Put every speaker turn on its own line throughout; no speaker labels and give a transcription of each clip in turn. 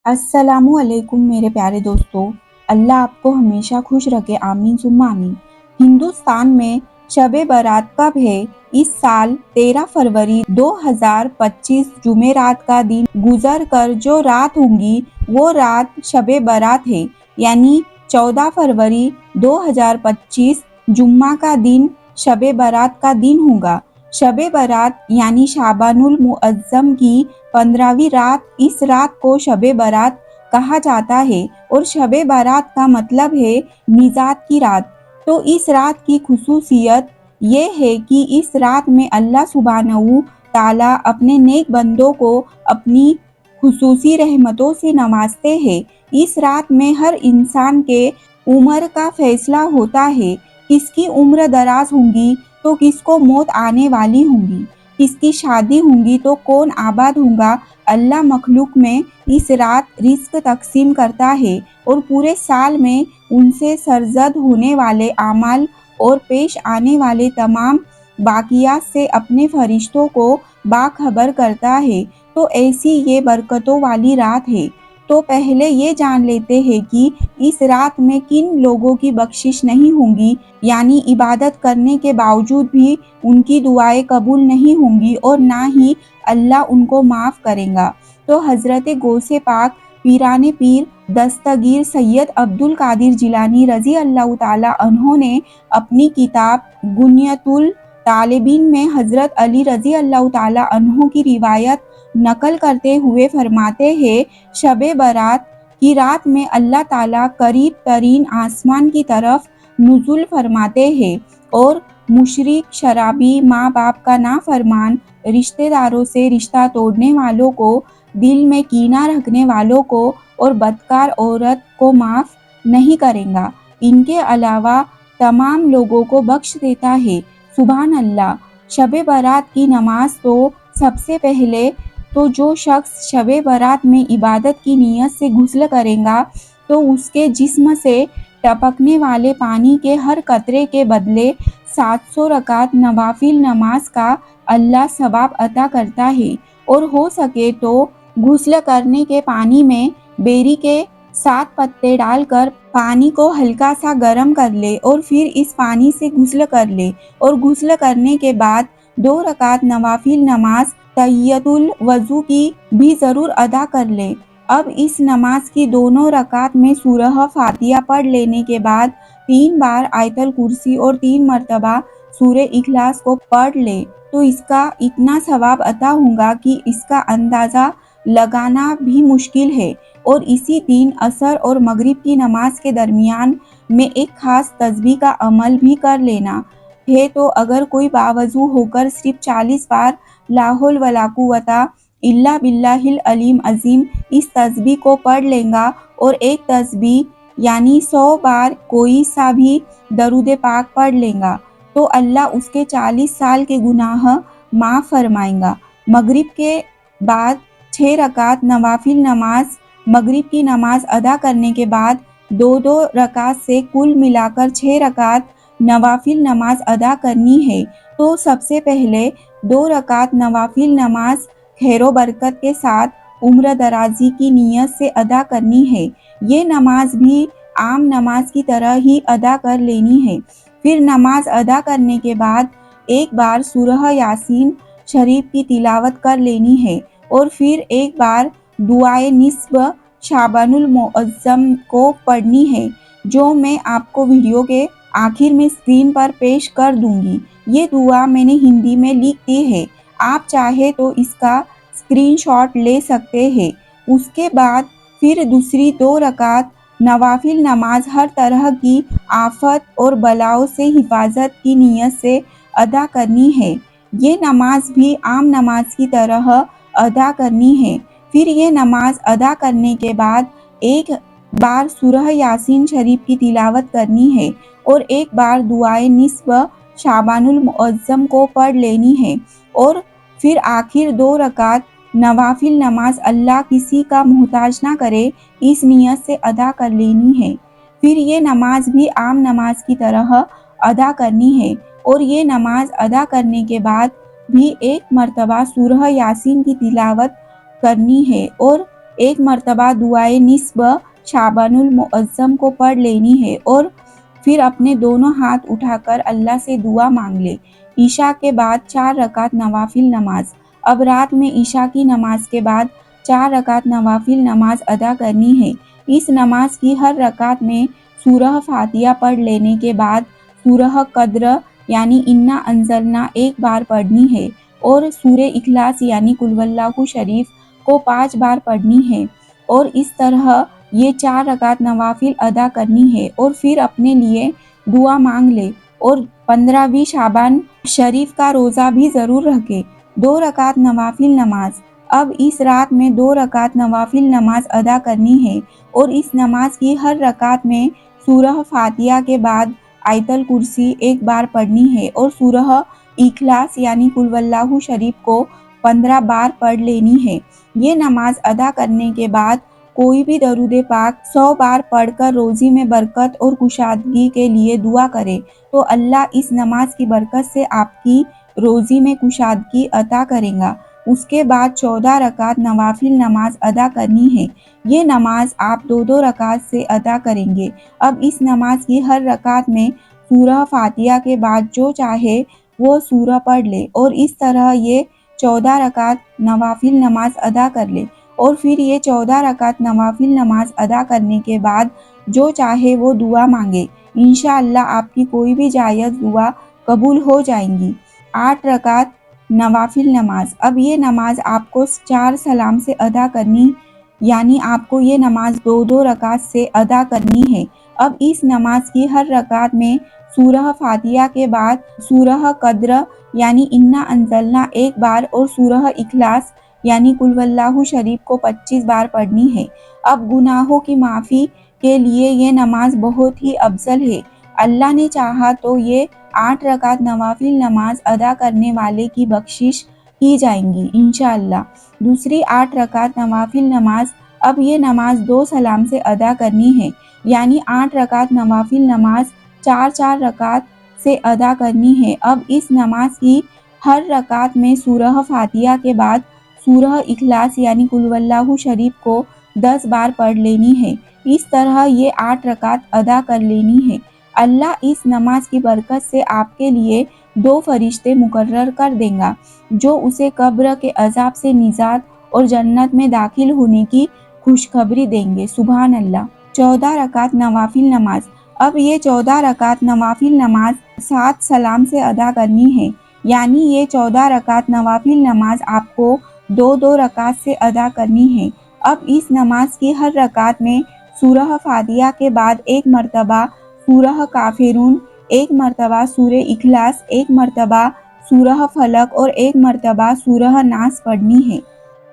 अस्सलामु अलैकुम मेरे प्यारे दोस्तों। अल्लाह आपको हमेशा खुश रखे, आमीन सुम्मा आमीन। हिंदुस्तान में शबे बारात कब है? इस साल 13 फरवरी 2025 जुमेरात का दिन गुजर कर जो रात होंगी वो रात शबे बारात है, यानी 14 फरवरी 2025 जुम्मा का दिन शबे बारात का दिन होगा। शबे बारात यानी शाबानुल मुअज्जम की 15वीं रात, इस रात को शबे बारात कहा जाता है और शबे बारात का मतलब है निजात की रात। तो इस रात की खुसूसियत ये है कि इस रात में अल्लाह सुब्हानहू ताला अपने नेक बंदों को अपनी खुसूसी रहमतों से नवाजते हैं। इस रात में हर इंसान के उम्र का फैसला होता है, किसकी उम्र दराज होंगी तो किसको मौत आने वाली होंगी, किसकी शादी होंगी तो कौन आबाद होगा। अल्लाह मखलूक में इस रात रिस्क तकसीम करता है और पूरे साल में उनसे सरजद होने वाले आमाल और पेश आने वाले तमाम बाकियात से अपने फरिश्तों को बाखबर करता है। तो ऐसी ये बरकतों वाली रात है। तो पहले ये जान लेते हैं कि इस रात में किन लोगों की बख्शिश नहीं होंगी, यानी इबादत करने के बावजूद भी उनकी दुआएं कबूल नहीं होंगी और ना ही अल्लाह उनको माफ़ करेगा। तो हज़रत गौसे पाक पीराने पीर दस्तगीर सैयद अब्दुल कादिर जिलानी रज़ी अल्लाह ताला अन्हो ने अपनी किताब गुनियतुल तालिबीन में हज़रत अली रज़ी अल्लाह ताला अन्हो की रिवायत नकल करते हुए फरमाते हैं, शबे बारात की रात में अल्लाह ताला करीब तरीन आसमान की तरफ नुज़ुल फरमाते हैं और मुशरिक, शराबी, माँ बाप का नाफरमान, रिश्तेदारों से रिश्ता तोड़ने वालों को, दिल में कीना रखने वालों को और बदकार औरत को माफ़ नहीं करेगा। इनके अलावा तमाम लोगों को बख्श देता है। सुभान अल्लाह। शबे बारात की नमाज तो सबसे पहले तो जो शख्स शबे बारात में इबादत की नीयत से गुस्ल करेगा तो उसके जिस्म से टपकने वाले पानी के हर कतरे के बदले 700 रकात नवाफिल नमाज का अल्लाह सवाब अता करता है। और हो सके तो गुस्ल करने के पानी में बेरी के 7 पत्ते डालकर पानी को हल्का सा गर्म कर ले और फिर इस पानी से गुस्ल कर ले और गुस्ल करने के बाद 2 रकात नवाफिल नमाज तहियतुल वज़ू की भी ज़रूर अदा कर ले। अब इस नमाज की दोनों रकात में सूरह फातिहा पढ़ लेने के बाद 3 बार आयतल कुर्सी और 3 मरतबा सूरे इखलास को पढ़ ले तो इसका इतना सवाब अता होगा कि इसका अंदाज़ा लगाना भी मुश्किल है। और इसी दिन असर और मगरिब की नमाज के दरमियान में एक खास तस्बीह का अमल भी कर लेना है। तो अगर कोई बावजू होकर सिर्फ 40 बार ला हौल वला कुव्वता इल्ला बिल्लाहिल अलीम अजीम इस तस्बीह को पढ़ लेगा और एक तस्बीह यानी 100 बार कोई सा भी दरूद पाक पढ़ लेगा तो अल्लाह उसके 40 साल के गुनाह माफ़ फरमाएगा। मगरिब के बाद 6 रकात नवाफिल नमाज, मगरिब की नमाज अदा करने के बाद 2-2 रकात से कुल मिलाकर 6 रकात नवाफिल नमाज अदा करनी है। तो सबसे पहले 2 रकात नवाफिल नमाज खैरो बरकत के साथ उम्र दराजी की नीयत से अदा करनी है। ये नमाज भी आम नमाज की तरह ही अदा कर लेनी है। फिर नमाज अदा करने के बाद एक बार सूरह यासीन शरीफ की तिलावत कर लेनी है और फिर एक बार दुआए निस्ब शाबानुल मुअज्जम को पढ़नी है, जो मैं आपको वीडियो के आखिर में स्क्रीन पर पेश कर दूंगी। ये दुआ मैंने हिंदी में लिख दी है, आप चाहे तो इसका स्क्रीनशॉट ले सकते हैं। उसके बाद फिर दूसरी 2 रकात नवाफिल नमाज हर तरह की आफत और बलाओं से हिफाजत की नीयत से अदा करनी है। ये नमाज भी आम नमाज की तरह अदा करनी है। फिर ये नमाज अदा करने के बाद एक बार सूरह यासीन शरीफ की तिलावत करनी है और एक बार दुआए निस्ब शाबानुल मुअज्जम को पढ़ लेनी है और फिर आखिर 2 रकात नवाफिल नमाज अल्लाह किसी का मोहताज ना करे इस नियत से अदा कर लेनी है। फिर ये नमाज भी आम नमाज की तरह अदा करनी है और ये नमाज अदा करने के बाद भी एक मरतबा सूरह यासीन की तिलावत करनी है और एक मर्तबा दुआए निस्ब शाबानुल मुअज्जम को पढ़ लेनी है और फिर अपने दोनों हाथ उठाकर अल्लाह से दुआ मांग ले। ईशा के बाद 4 रकात नवाफिल नमाज। अब रात में ईशा की नमाज के बाद 4 रकात नवाफिल नमाज अदा करनी है। इस नमाज की हर रकात में सूरह फातिहा पढ़ लेने के बाद सूरह कद्र यानी इन्ना अंजलना एक बार पढ़नी है और सूरे इखलास यानी कुल वल्लाहु शरीफ को 5 बार पढ़नी है और इस तरह ये 4 रकात नवाफिल अदा करनी है और फिर अपने लिए दुआ मांग ले और 15वीं शाबान शरीफ का रोज़ा भी ज़रूर रखे। 2 रकात नवाफिल नमाज। अब इस रात में 2 रकात नवाफिल नमाज अदा करनी है और इस नमाज की हर रकात में सूरह फातिहा के बाद आयतल कुर्सी एक बार पढ़नी है और सूरह इखलास यानी कुल वल्लाहु शरीफ को 15 बार पढ़ लेनी है। ये नमाज अदा करने के बाद कोई भी दरूद पाक 100 बार पढ़कर रोज़ी में बरकत और कुशादगी के लिए दुआ करे तो अल्लाह इस नमाज की बरकत से आपकी रोज़ी में कुशादगी अता करेगा। उसके बाद 14 रकात नवाफिल नमाज अदा करनी है। ये नमाज आप 2-2 रकात से अदा करेंगे। अब इस नमाज की हर रकात में सूरह फातिहा के बाद जो चाहे वो सूरह पढ़ ले और इस तरह ये 14 रकात नवाफिल नमाज अदा कर ले और फिर ये 14 रकात नवाफिल नमाज अदा करने के बाद जो चाहे वो दुआ मांगे। इंशाअल्लाह आपकी कोई भी जायज़ दुआ कबूल हो जाएंगी। 8 रकात नवाफिल नमाज। अब ये नमाज आपको 4 सलाम से अदा करनी यानी आपको ये नमाज 2-2 रकात से अदा करनी है। अब इस नमाज की हर रकात में सूरह फातिहा के बाद सूरह कद्र यानी इन्ना अंजलना एक बार और सूरह इखलास यानी कुल वल्लाहु शरीफ को 25 बार पढ़नी है। अब गुनाहों की माफ़ी के लिए ये नमाज बहुत ही अफजल है। अल्लाह ने चाहा तो ये 8 रकात नवाफिल नमाज अदा करने वाले की बख्शिश की जाएंगी इंशाअल्लाह। दूसरी 8 रकात नवाफिल नमाज। अब ये नमाज 2 सलाम से अदा करनी है यानी 8 रकात नवाफिल नमाज 4-4 रकात से अदा करनी है। अब इस नमाज की हर रकात में सूरह फातिहा के बाद सूरह इखलास यानी कुल वल्लाहु शरीफ को 10 बार पढ़ लेनी है। इस तरह ये 8 रकात अदा कर लेनी है। अल्लाह इस नमाज की बरकत से आपके लिए 2 फरिश्ते मुकर्रर कर देगा जो उसे कब्र के अजाब से निजात और जन्नत में दाखिल होने की खुशखबरी देंगे। सुभान अल्लाह। 14 रकात नवाफिल नमाज। अब ये 14 रकात नवाफिल नमाज 7 सलाम से अदा करनी है यानी ये 14 रकात नवाफिल नमाज आपको 2-2 रकात से अदा करनी है। अब इस नमाज की हर रकात में सूरह फातिहा के बाद एक मर्तबा सूरह काफिरून, एक मर्तबा सूरे इखलास, एक मर्तबा सूरह फलक और एक मर्तबा सूरह नास पढ़नी है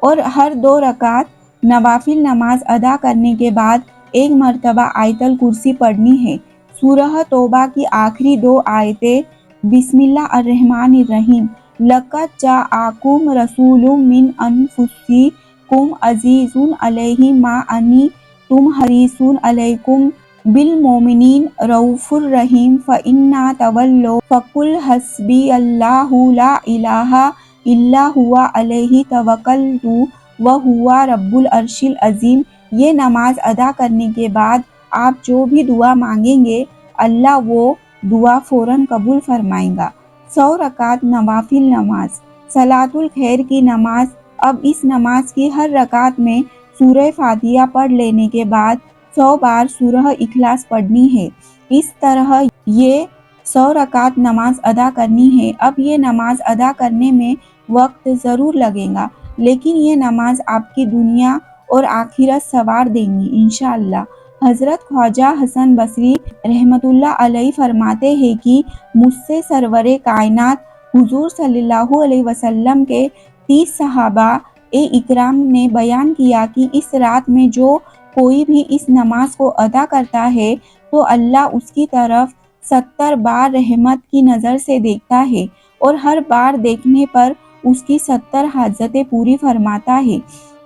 और हर 2 रकात नवाफिल नमाज अदा करने के बाद एक मर्तबा आयतल कुर्सी पढ़नी है। सूरह तौबा की आखिरी 2 आयतें बिस्मिल्लाहिर्रहमानिर्रहीम लक़द जाअकुम रसूलुम मिन अनफुसिकुम अज़ीज़ुन अलैहि मा अनितुम हरीसुन अलैकुम बिल मोमिनीन रऊफ़ुर रहीम फ़इन्ना तवल्लौ फ़कुल हस्बियल्लाहु ला इलाहा इल्ला हुवा अलैहि तवक्कलतु व हुवा रब्बुल अर्शिल अज़ीम। ये नमाज अदा करने के बाद आप जो भी दुआ मांगेंगे अल्लाह वो दुआ फ़ौरन कबूल फरमाएगा। 100 रकात नवाफिल नमाज। सलातुल खैर की नमाज। अब इस नमाज की हर रकात में सूरह फातिहा पढ़ लेने के बाद 100 बार सूरह इखलास पढ़नी है। इस तरह ये 100 रकात नमाज अदा करनी है। अब ये नमाज अदा करने में वक्त ज़रूर लगेगा लेकिन ये नमाज आपकी दुनिया और आखिरत संवार देंगी इंशाअल्लाह। हज़रत ख्वाजा हसन बसरी रहमतुल्लाह अलैहि फरमाते हैं कि मुझसे सरवरे कायनात हुजूर सल्लल्लाहु अलैहि वसल्लम के 30 सहाबा ए इकराम ने बयान किया कि इस रात में जो कोई भी इस नमाज को अदा करता है तो अल्लाह उसकी तरफ 70 बार रहमत की नज़र से देखता है और हर बार देखने पर उसकी 70 हाजतें पूरी फरमाता है।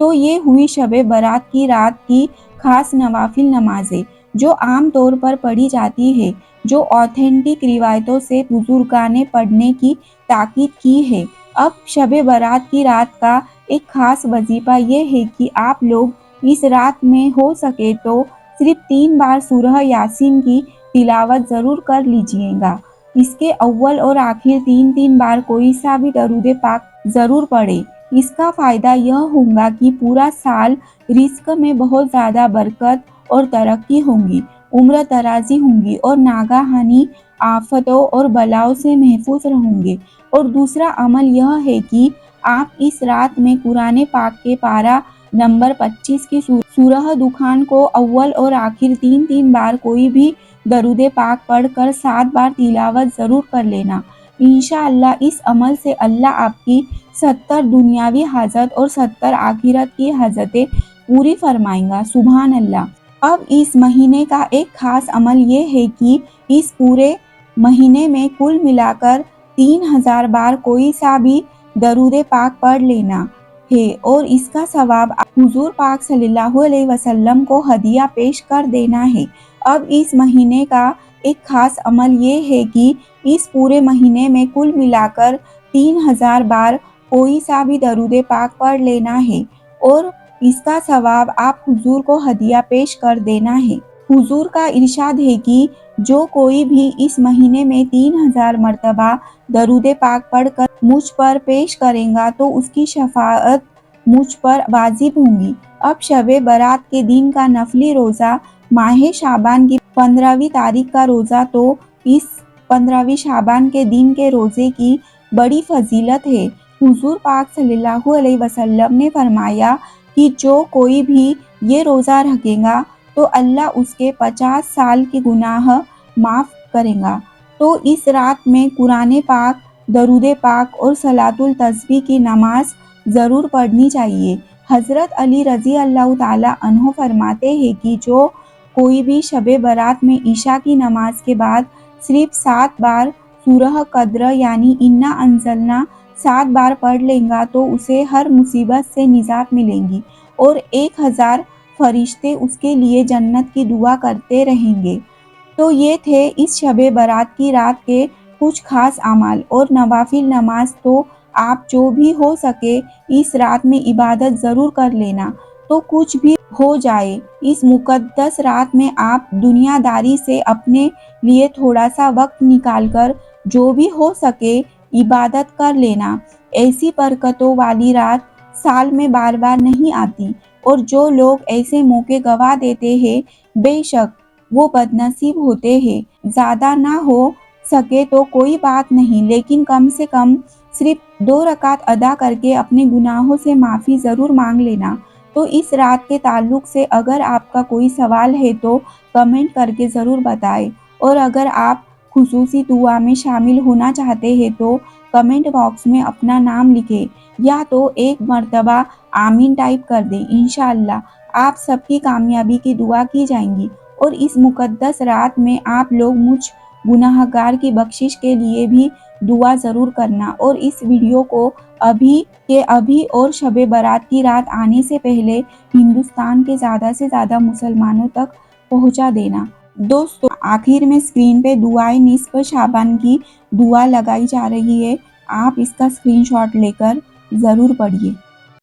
तो ये हुई शबे बारात की रात की खास नवाफिल नमाजें जो आम तौर पर पढ़ी जाती है, जो ऑथेंटिक रिवायतों से बुजुर्गान ने पढ़ने की ताकीद की है। अब शबे बारात की रात का एक खास वजीफा ये है कि आप लोग इस रात में हो सके तो सिर्फ 3 बार सूरह यासीन की तिलावत ज़रूर कर लीजिएगा। इसके अव्वल और आखिर 3-3 बार कोई सा भी दरूद पाक ज़रूर पढ़े। इसका फ़ायदा यह होगा कि पूरा साल रिज़्क में बहुत ज़्यादा बरकत और तरक्की होगी, उम्र दराज़ी होगी और नागाहानी आफ़तों और बलाओं से महफूज रहेंगे। और दूसरा अमल यह है कि आप इस रात में कुरान पाक के पारा नंबर 25 की सूरह दुखान को अव्वल और आखिर 3-3 बार कोई भी दरूद पाक पढ़कर 7 बार तिलावत ज़रूर कर लेना। इंशाअल्लाह इस अमल से अल्लाह आपकी 70 दुनियावी हाजत और 70 आखिरत की हाजतें पूरी फरमाएगा। सुभान अल्लाह। अब इस महीने का एक खास अमल ये है कि इस पूरे महीने में कुल मिलाकर 3000 बार कोई सा भी दरूद पाक पढ़ लेना है और इसका सवाब हुजूर पाक सल्लल्लाहु अलैहि वसल्लम को हदिया पेश कर देना है। अब इस महीने का एक खास अमल ये है कि इस पूरे महीने में कुल मिलाकर 3000 बार कोई सा भी दरूद पाक पढ़ लेना है और इसका सवाब आप हुजूर को हदिया पेश कर देना है। हुजूर का इरशाद है कि जो कोई भी इस महीने में 3000 मर्तबा दरूद पाक पढ़कर मुझ पर पेश करेगा तो उसकी शफाअत मुझ पर वाजिब होगी। अब शबे बारात के दिन का नफली रोज़ा माह शाबान की 15वीं तारीख का रोज़ा तो इस 15वीं शाबान के दिन के रोज़े की बड़ी फजीलत है। हुजूर पाक सल्लल्लाहु अलैहि वसल्लम ने फरमाया कि जो कोई भी ये रोज़ा रखेगा तो अल्लाह उसके 50 साल के गुनाह माफ़ करेगा। तो इस रात में कुरान पाक, दरूद पाक और सलातुल तस्बीह की नमाज ज़रूर पढ़नी चाहिए। हज़रत अली रज़ी अल्लाह ताला अन्हो फरमाते हैं कि जो कोई भी शबे बारात में ईशा की नमाज के बाद सिर्फ 7 बार सूरह कद्र यानी इन्ना अंज़लना 7 बार पढ़ लेगा तो उसे हर मुसीबत से निजात मिलेगी और 1000 फरिश्ते उसके लिए जन्नत की दुआ करते रहेंगे। तो ये थे इस शबे बारात की रात के कुछ खास अमाल और नवाफिल नमाज। तो आप जो भी हो सके इस रात में इबादत ज़रूर कर लेना। तो कुछ भी हो जाए इस मुकद्दस रात में आप दुनियादारी से अपने लिए थोड़ा सा वक्त निकालकर जो भी हो सके इबादत कर लेना। ऐसी बरकतों वाली रात साल में बार बार नहीं आती और जो लोग ऐसे मौके गवा देते हैं बेशक वो बदनसीब होते हैं। ज़्यादा ना हो सके तो कोई बात नहीं, लेकिन कम से कम सिर्फ 2 रकात अदा करके अपने गुनाहों से माफ़ी ज़रूर मांग लेना। तो इस रात के ताल्लुक़ से अगर आपका कोई सवाल है तो कमेंट करके ज़रूर बताएं और अगर आप खुसूसी दुआ में शामिल होना चाहते हैं तो कमेंट बॉक्स में अपना नाम लिखें या तो एक मर्तबा आमीन टाइप कर दें। इंशाअल्लाह आप सबकी कामयाबी की दुआ की जाएंगी और इस मुकद्दस रात में आप लोग मुझ गुनाहगार की बख्शिश के लिए भी दुआ ज़रूर करना और इस वीडियो को अभी और शबे बारात की रात आने से पहले हिंदुस्तान के ज़्यादा से ज़्यादा मुसलमानों तक पहुंचा देना। दोस्तों आखिर में स्क्रीन पे दुआए निस्फ शाबान की दुआ लगाई जा रही है, आप इसका स्क्रीनशॉट लेकर ज़रूर पढ़िए।